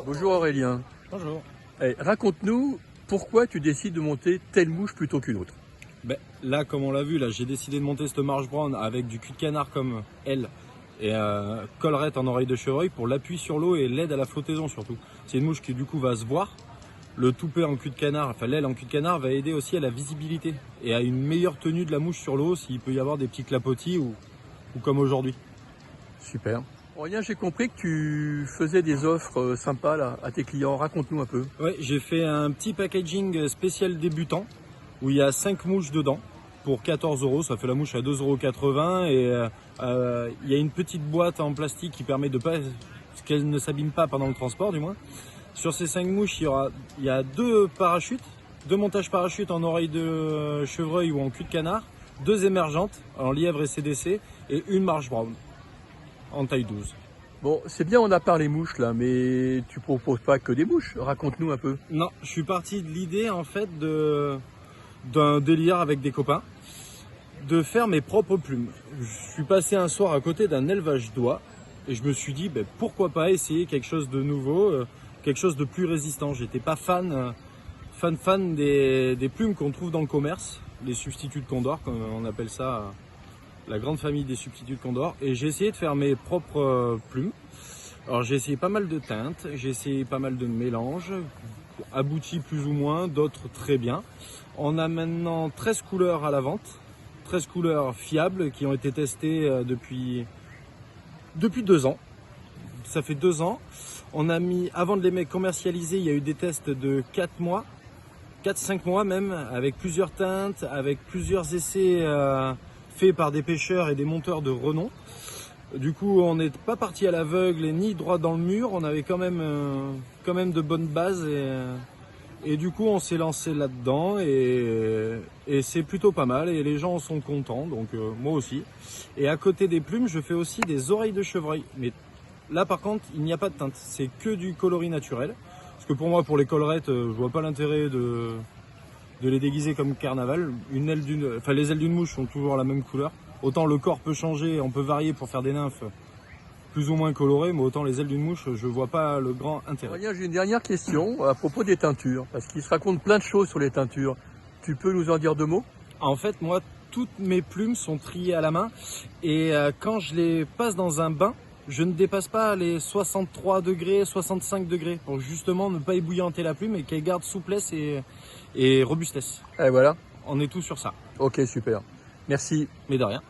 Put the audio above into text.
Bonjour Aurélien. Bonjour. Raconte-nous pourquoi tu décides de monter telle mouche plutôt qu'une autre. Là, comme on l'a vu, là, j'ai décidé de monter cette marche brown avec du cul de canard comme elle et collerette en oreille de chevreuil pour l'appui sur l'eau et l'aide à la flottaison surtout. C'est une mouche qui du coup va se voir. Le toupet en cul de canard, enfin l'aile en cul de canard va aider aussi à la visibilité et à une meilleure tenue de la mouche sur l'eau s'il peut y avoir des petits clapotis ou comme aujourd'hui. Super. Aurélien, j'ai compris que tu faisais des offres sympas là, à tes clients. Raconte-nous un peu. Ouais, j'ai fait un petit packaging spécial débutant où il y a 5 mouches dedans pour 14 €. Ça fait la mouche à 2,80 € et il y a une petite boîte en plastique qui permet de pas qu'elle ne s'abîme pas pendant le transport du moins. Sur ces 5 mouches, il y a 2 parachutes, 2 montages parachutes en oreille de chevreuil ou en cul de canard, 2 émergentes en lièvre et CDC et une marche brown en taille 12. Bon, c'est bien, on a parlé mouches là, mais tu proposes pas que des mouches. Raconte-nous un peu. Non, je suis parti de l'idée en fait d'un délire avec des copains de faire mes propres plumes. Je suis passé un soir à côté d'un élevage d'oies et je me suis dit pourquoi pas essayer quelque chose de nouveau, quelque chose de plus résistant. J'étais pas fan des plumes qu'on trouve dans le commerce, les substituts de Condor, comme on appelle ça, la grande famille des substituts de Condor. Et j'ai essayé de faire mes propres plumes. Alors j'ai essayé pas mal de teintes, j'ai essayé pas mal de mélanges, aboutis plus ou moins, d'autres très bien. On a maintenant 13 couleurs à la vente, 13 couleurs fiables qui ont été testées depuis 2 ans. Ça fait 2 ans. On a mis, avant de les commercialiser, il y a eu des tests de 4 mois, 4-5 mois même, avec plusieurs teintes, avec plusieurs essais faits par des pêcheurs et des monteurs de renom. Du coup, on n'est pas parti à l'aveugle ni droit dans le mur, on avait quand même de bonnes bases et du coup on s'est lancé là-dedans et c'est plutôt pas mal et les gens en sont contents, donc moi aussi. Et à côté des plumes, je fais aussi des oreilles de chevreuil. Mais là par contre, il n'y a pas de teinte, c'est que du coloris naturel. Parce que pour moi, pour les collerettes, je vois pas l'intérêt de les déguiser comme carnaval. Les ailes d'une mouche sont toujours la même couleur. Autant le corps peut changer, on peut varier pour faire des nymphes plus ou moins colorées, mais autant les ailes d'une mouche, je vois pas le grand intérêt. Aurélien, j'ai une dernière question à propos des teintures, parce qu'il se raconte plein de choses sur les teintures. Tu peux nous en dire 2 mots? En fait, moi, toutes mes plumes sont triées à la main et quand je les passe dans un bain, je ne dépasse pas les 63 degrés, 65 degrés pour justement ne pas ébouillanter la plume et qu'elle garde souplesse et robustesse. Et voilà. On est tous sur ça. Ok, super. Merci. Mais de rien.